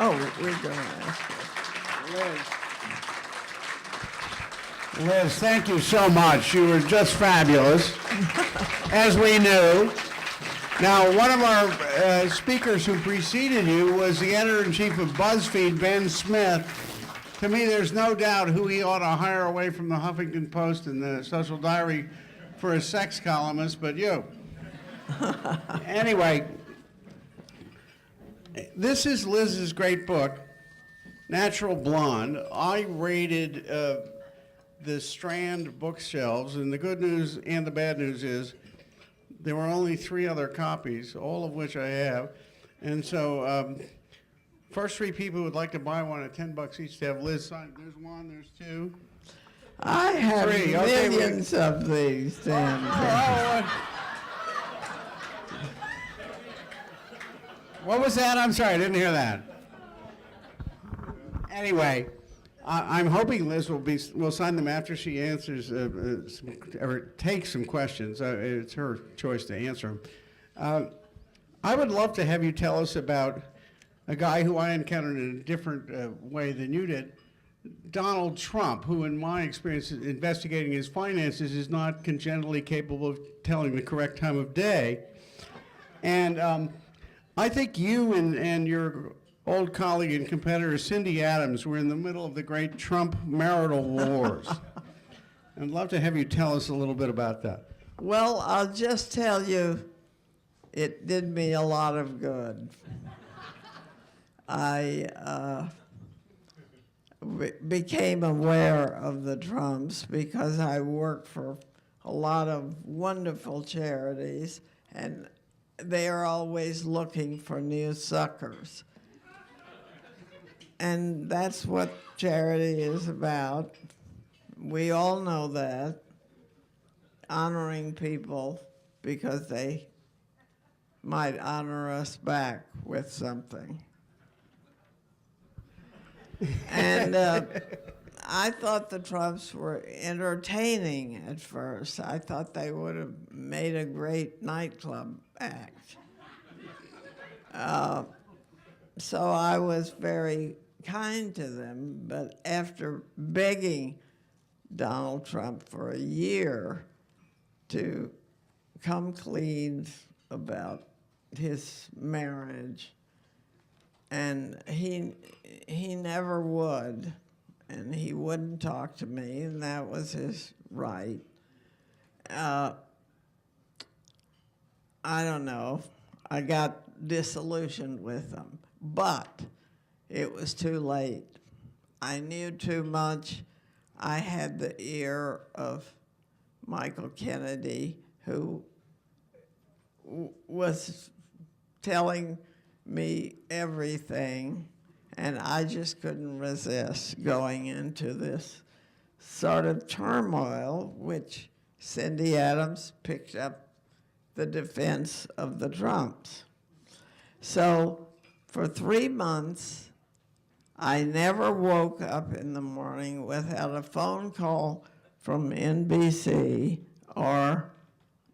Oh, we're going to ask you. Liz, thank you so much. You were just fabulous, as we knew. Now, one of our speakers who preceded you was the editor-in-chief of BuzzFeed, Ben Smith. To me, there's no doubt who he ought to hire away from the Huffington Post and the Social Diary for a sex columnist, but you. Anyway, this is Liz's great book, Natural Blonde. I raided the Strand bookshelves, and the good news and the bad news is there were only 3 other copies, all of which I have. And so first 3 people who would like to buy one at $10 each to have Liz sign. There's 1, there's 2. I have 3. Okay, millions of these things. What was that? I'm sorry, I didn't hear that. Anyway, I'm hoping Liz will sign them after she answers or takes some questions. It's her choice to answer them. I would love to have you tell us about a guy who I encountered in a different way than you did, Donald Trump, who in my experience investigating his finances is not congenitally capable of telling the correct time of day. And I think you and your old colleague and competitor Cindy Adams were in the middle of the great Trump marital wars. I'd love to have you tell us a little bit about that. Well, I'll just tell you, it did me a lot of good. I became aware of the Trumps because I work for a lot of wonderful charities, and they are always looking for new suckers. And that's what charity is about. We all know that. Honoring people because they might honor us back with something. And I thought the Trumps were entertaining at first. I thought they would have made a great nightclub act. So I was very kind to them, but after begging Donald Trump for a year to come clean about his marriage, and he never would, and he wouldn't talk to me, and that was his right. I don't know. I got disillusioned with him, but it was too late. I knew too much. I had the ear of Michael Kennedy, who was telling me everything, and I just couldn't resist going into this sort of turmoil, which Cindy Adams picked up the defense of the Trumps. So for 3 months, I never woke up in the morning without a phone call from NBC or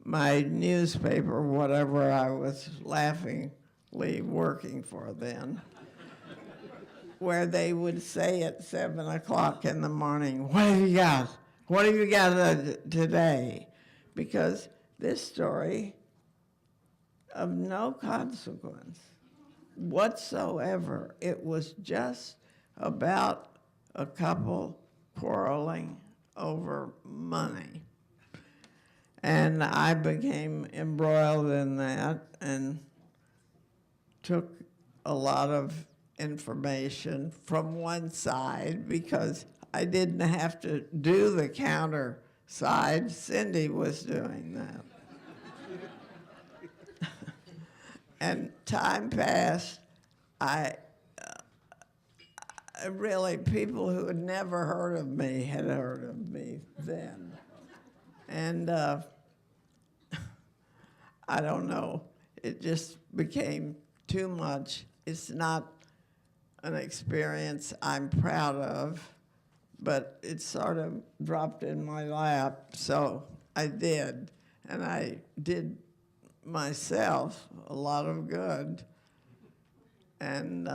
my newspaper, whatever I was laughingly working for then, where they would say at 7 o'clock in the morning, "What have you got? What have you got today?" Because this story of no consequence whatsoever. It was just about a couple quarreling over money. And I became embroiled in that and took a lot of information from one side because I didn't have to do the counter side. Cindy was doing that. And time passed. Really, people who had never heard of me had heard of me then. And I don't know, it just became too much. It's not an experience I'm proud of, but it sort of dropped in my lap, so I did. And I did myself a lot of good. And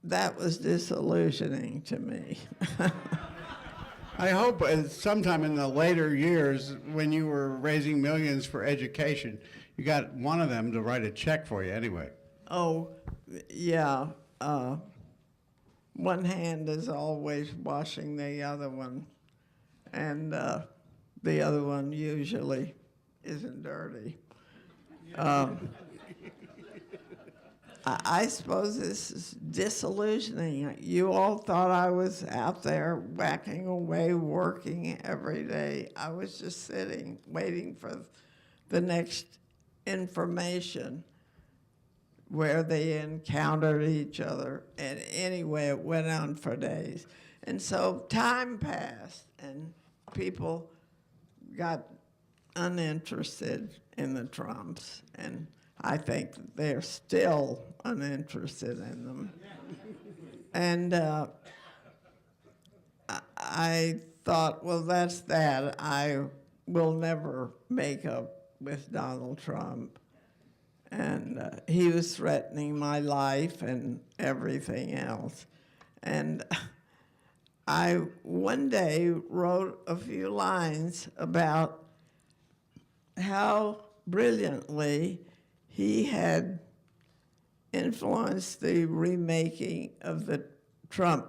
that was disillusioning to me. I hope sometime in the later years, when you were raising millions for education, you got one of them to write a check for you anyway. Oh, yeah. One hand is always washing the other one, and the other one usually isn't dirty. I suppose this is disillusioning. You all thought I was out there whacking away, working every day. I was just sitting, waiting for the next information where they encountered each other. And anyway, it went on for days. And so time passed, and people got uninterested in the Trumps, and I think they're still uninterested in them. And I thought, well, that's that. I will never make up with Donald Trump. And he was threatening my life and everything else. And I one day wrote a few lines about how brilliantly he had influenced the remaking of the Trump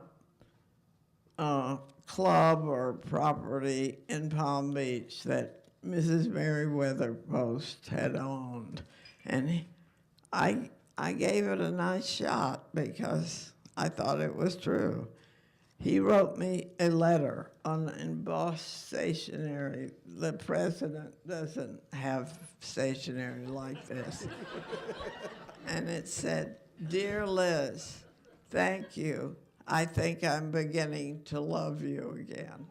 club or property in Palm Beach that Mrs. Merriweather Post had owned. And I gave it a nice shot because I thought it was true. He wrote me a letter on embossed stationery. The president doesn't have stationery like this. And it said, "Dear Liz, thank you. I think I'm beginning to love you again."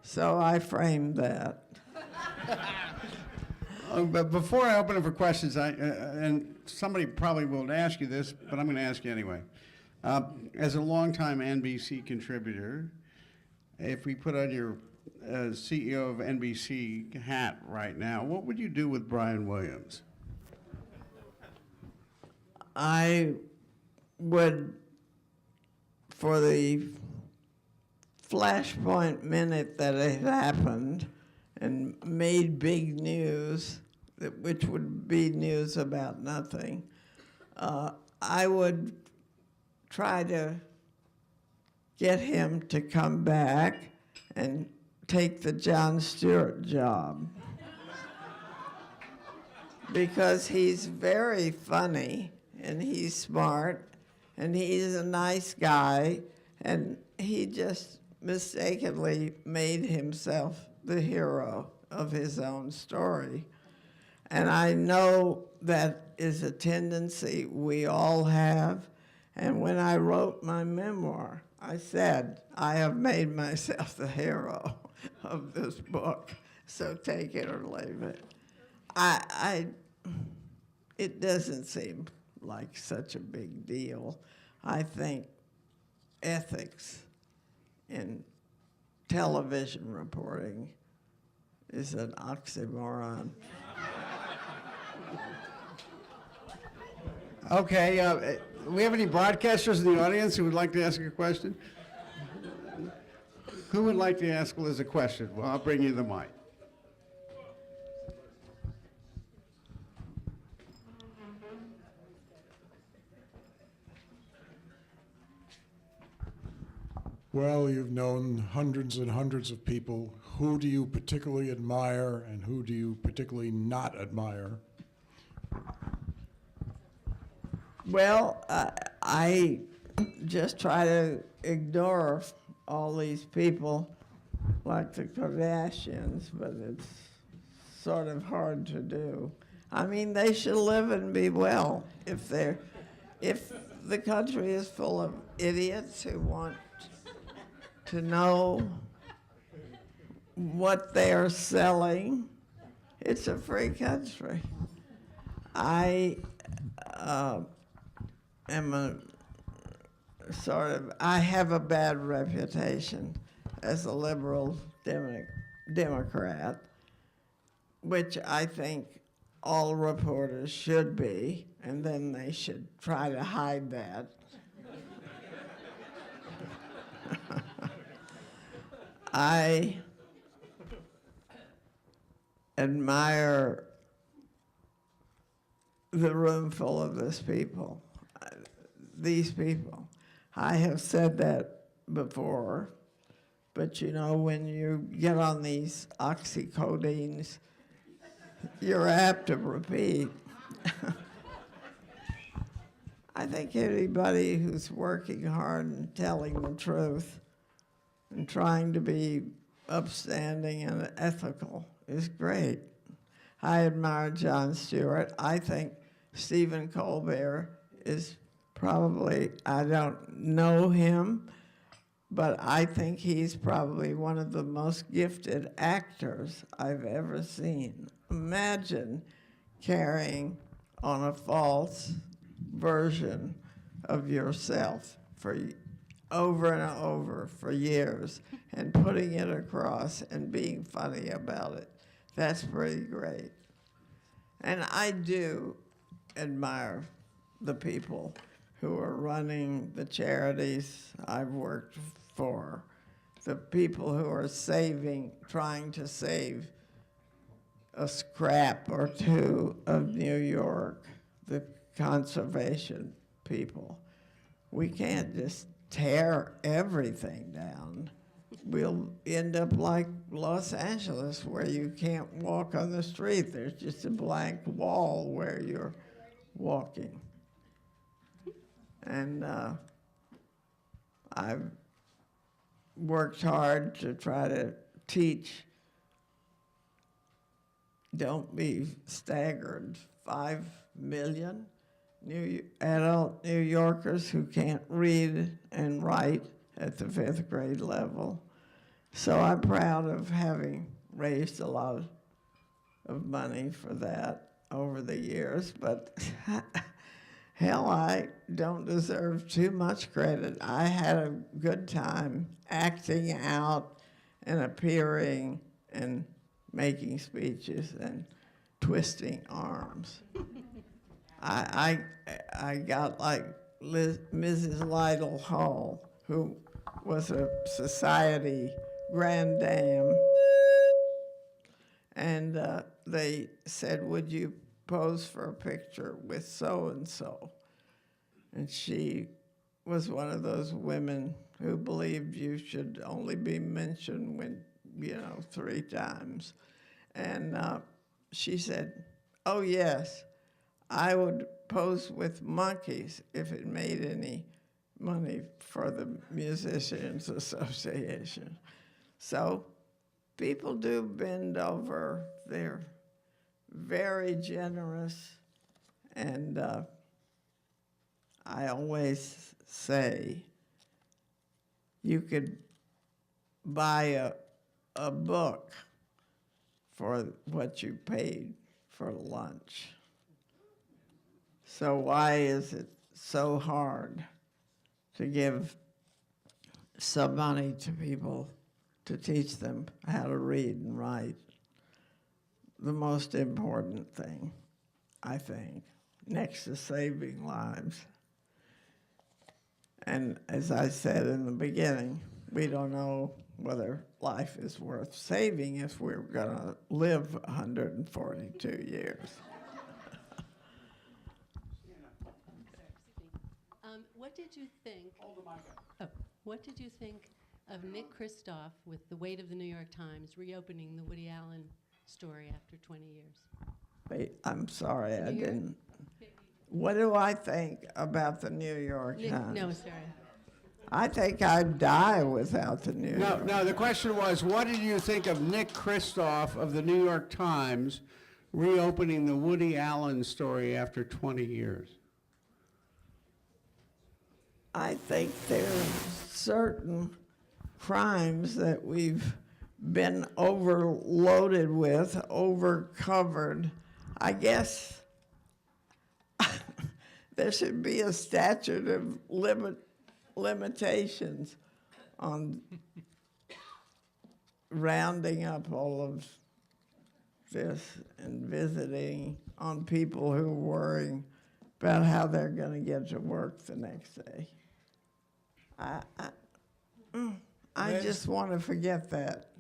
So I framed that. But before I open it for questions, and somebody probably will ask you this, but I'm going to ask you anyway. As a longtime NBC contributor, if we put on your CEO of NBC hat right now, what would you do with Brian Williams? I would, for the flashpoint minute that it happened and made big news, which would be news about nothing, I would try to get him to come back and take the Jon Stewart job. Because he's very funny, and he's smart, and he's a nice guy, and he just mistakenly made himself the hero of his own story. And I know that is a tendency we all have. And when I wrote my memoir, I said, I have made myself the hero of this book, so take it or leave it. It doesn't seem like such a big deal. I think ethics in television reporting is an oxymoron. Okay, do we have any broadcasters in the audience who would like to ask a question? Who would like to ask Liz a question? Well, I'll bring you the mic. Well, you've known hundreds and hundreds of people. Who do you particularly admire and who do you particularly not admire? Well, I just try to ignore all these people like the Kardashians, but it's sort of hard to do. I mean, they should live and be well. If the country is full of idiots who want to know what they are selling, it's a free country. I I have a bad reputation as a liberal Democrat, which I think all reporters should be, and then they should try to hide that I admire the room full of these people. I have said that before, but you know, when you get on these oxycodines, you're apt to repeat. I think anybody who's working hard and telling the truth and trying to be upstanding and ethical is great. I admire Jon Stewart. I think Stephen Colbert is probably, I don't know him, but I think he's probably one of the most gifted actors I've ever seen. Imagine carrying on a false version of yourself for over and over for years and putting it across and being funny about it. That's pretty great. And I do admire the people who are running the charities I've worked for, the people who are trying to save a scrap or two of New York, the conservation people. We can't just tear everything down. We'll end up like Los Angeles, where you can't walk on the street. There's just a blank wall where you're walking. And I've worked hard to try to teach, don't be staggered, 5 million adult New Yorkers who can't read and write at the 5th grade level. So I'm proud of having raised a lot of money for that over the years, but hell, I don't deserve too much credit. I had a good time acting out and appearing and making speeches and twisting arms. I got like Mrs. Lytle Hall, who was a society grand dame, and they said, "Would you pose for a picture with so-and-so?" And she was one of those women who believed you should only be mentioned when, 3 times. And she said, "Oh, yes, I would pose with monkeys if it made any money for the Musicians Association." So people do bend over. They're very generous. And I always say you could buy a book for what you paid for lunch. So why is it so hard to give some money to people to teach them how to read and write? The most important thing, I think, next to saving lives. And as I said in the beginning, we don't know whether life is worth saving if we're going to live 142 years. What did you think? What did you think of Nick Kristof with The Weight of the New York Times reopening the Woody Allen story after 20 years? Wait, I'm sorry, I New York? didn't. What do I think about the New York Times? No, sorry. I think I'd die without the New York. No, the question was, what did you think of Nick Kristof of the New York Times reopening the Woody Allen story after 20 years? I think there are certain crimes that we've been overloaded with, overcovered. I guess there should be a statute of limitations on rounding up all of this and visiting on people who are worrying about how they're going to get to work the next day. I Liz? just want to forget that.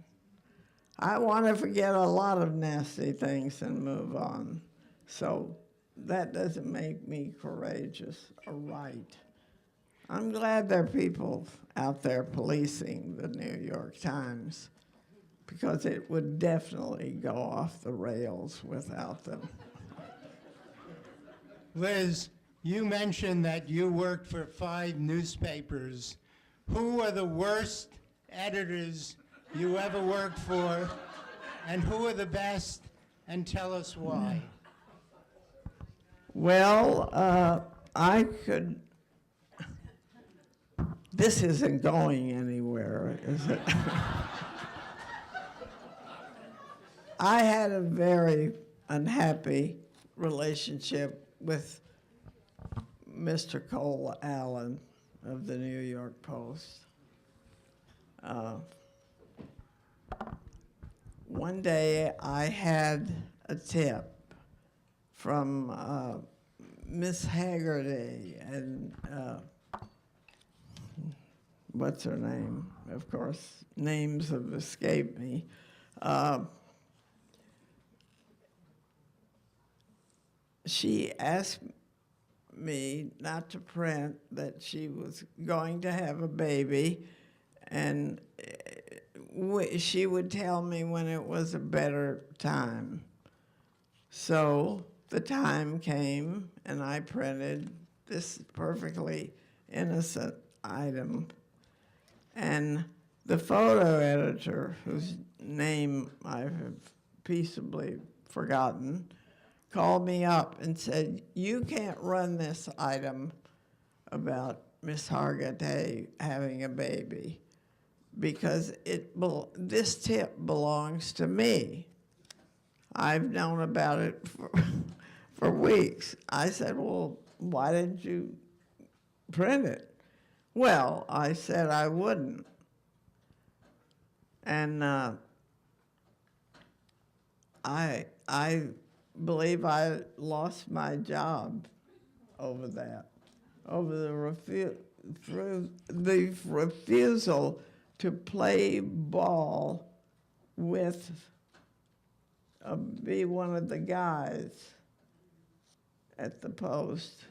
I want to forget a lot of nasty things and move on. So that doesn't make me courageous or right. I'm glad there are people out there policing the New York Times, because it would definitely go off the rails without them. Liz, you mentioned that you worked for 5 newspapers. Who are the worst editors you ever worked for, and who are the best, and tell us why? Well, I could. This isn't going anywhere, is it? I had a very unhappy relationship with Mr. Cole Allen of the New York Post. One day I had a tip from Miss Haggerty and what's her name? Of course, names have escaped me. She asked me not to print that she was going to have a baby, and she would tell me when it was a better time. So the time came, and I printed this perfectly innocent item. And the photo editor, whose name I have peaceably forgotten, called me up and said, "You can't run this item about Miss Hargitay having a baby because this tip belongs to me. I've known about it for weeks." I said, "Well, why didn't you print it?" "Well," I said, "I wouldn't." And I believe I lost my job over that, over the refusal to play ball with, be one of the guys at the Post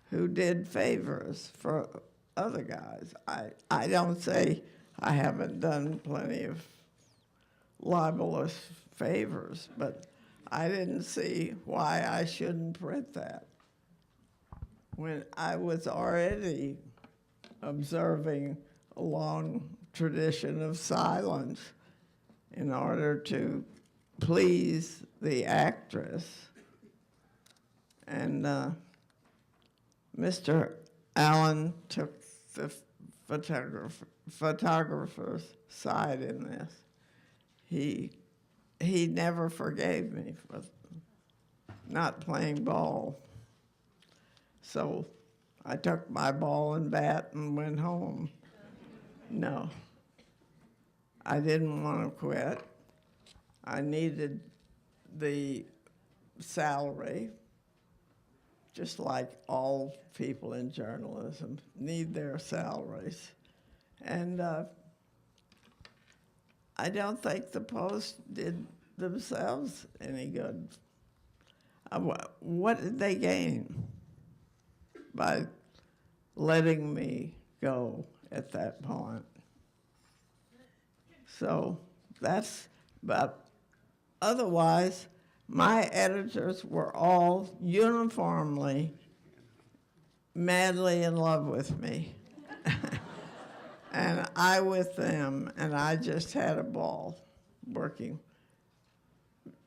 who did favors for other guys. I don't say I haven't done plenty of libelous favors, but I didn't see why I shouldn't print that when I was already observing a long tradition of silence in order to please the actress. And Mr. Allen took the photographer's side in this. He never forgave me for not playing ball. So I took my ball and bat and went home. No, I didn't want to quit. I needed the salary, just like all people in journalism need their salaries. And I don't think the Post did themselves any good. What did they gain by letting me go at that point? So that's, but otherwise, my editors were all uniformly madly in love with me. And I with them, and I just had a ball working.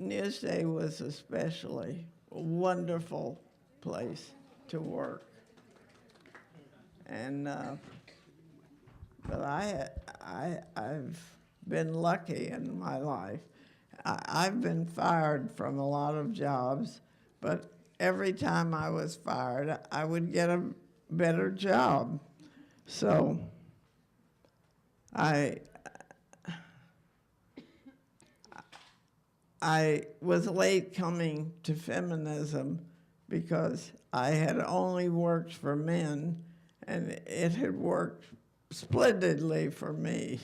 Newsday was especially a wonderful place to work. And, but I've been lucky in my life. I've been fired from a lot of jobs, but every time I was fired, I would get a better job. So I was late coming to feminism because I had only worked for men, and it had worked splendidly for me.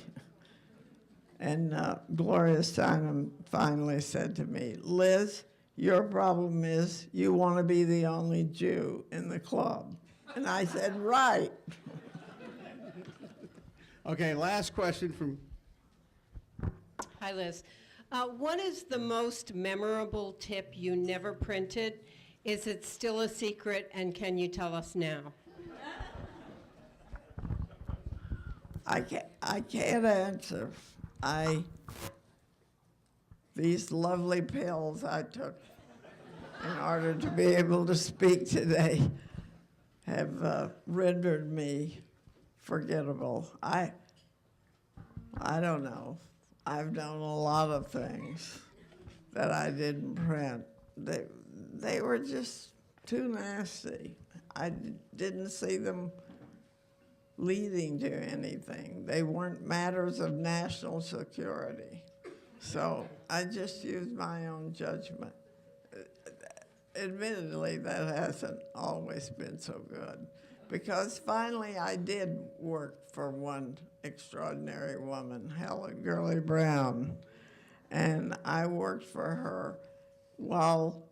And Gloria Steinem finally said to me, Liz, your problem is you want to be the only Jew in the club. And I said, right. Okay, last question from. Hi, Liz. What is the most memorable tip you never printed? Is it still a secret, and can you tell us now? I can't answer. These lovely pills I took in order to be able to speak today have rendered me forgettable. I don't know. I've done a lot of things that I didn't print. They were just too nasty. I didn't see them leading to anything. They weren't matters of national security. So I just used my own judgment. Admittedly, that hasn't always been so good, because finally I did work for one extraordinary woman, Helen Gurley Brown, and I worked for her while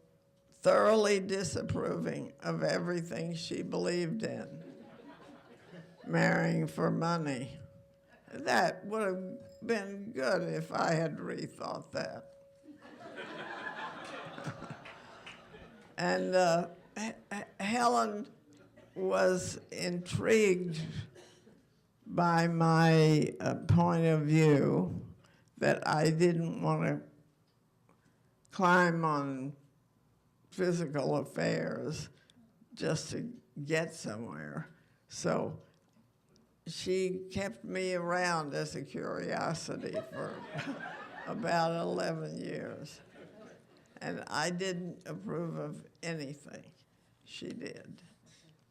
thoroughly disapproving of everything she believed in. Marrying for money. That would have been good if I had rethought that. And Helen was intrigued by my point of view that I didn't want to climb on physical affairs just to get somewhere. So she kept me around as a curiosity for about 11 years. And I didn't approve of anything she did.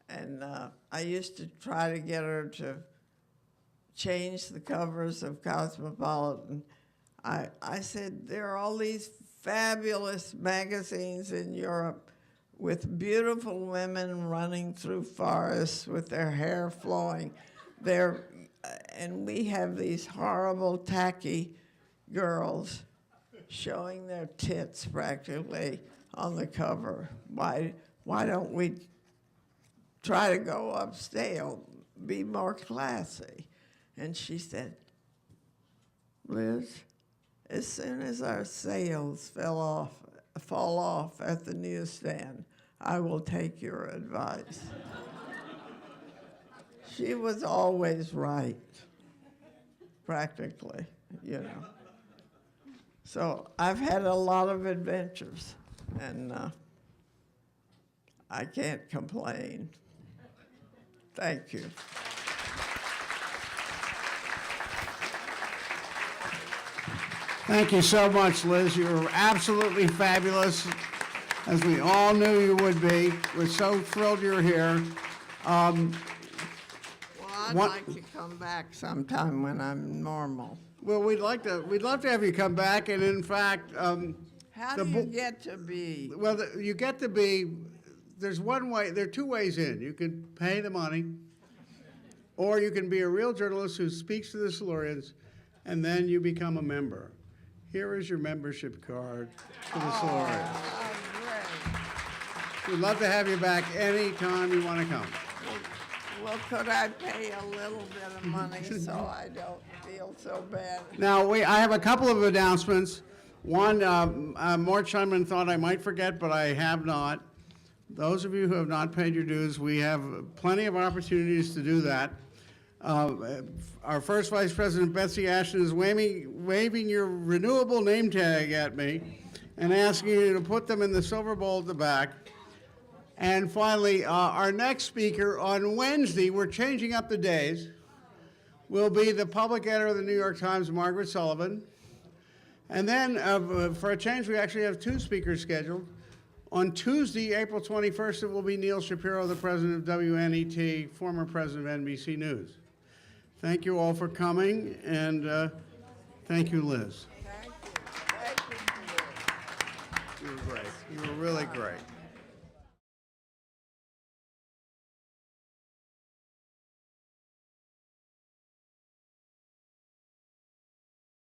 And I used to try to get her to change the covers of Cosmopolitan. I said, there are all these fabulous magazines in Europe with beautiful women running through forests with their hair flowing. And we have these horrible, tacky girls showing their tits practically on the cover. Why don't we try to go upscale, be more classy? And she said, Liz, as soon as our sales fall off at the newsstand, I will take your advice. She was always right, practically, you know. So I've had a lot of adventures, and I can't complain. Thank you. Thank you so much, Liz. You were absolutely fabulous, as we all knew you would be. We're so thrilled you're here. Well, I'd like to come back sometime when I'm normal. Well, we'd love to have you come back, and in fact, How do you get to be? well, you get to be. There's one way. There are two ways in. You can pay the money, or you can be a real journalist who speaks to the Silurians, and then you become a member. Here is your membership card for the Silurians. Oh, great. We'd love to have you back anytime you want to come. Well, could I pay a little bit of money so I don't feel so bad? Now, I have a couple of announcements. One, Mort Scheinman thought I might forget, but I have not. Those of you who have not paid your dues, we have plenty of opportunities to do that. Our first Vice President, Betsy Ashton, is waving your renewable name tag at me and asking you to put them in the silver bowl at the back. And finally, our next speaker on Wednesday, we're changing up the days, will be the public editor of the New York Times, Margaret Sullivan. And then, for a change, we actually have two speakers scheduled. On Tuesday, April 21st, it will be Neil Shapiro, the president of WNET, former president of NBC News. Thank you all for coming, and thank you, Liz. Thank you. Thank you. You were great. You were really great.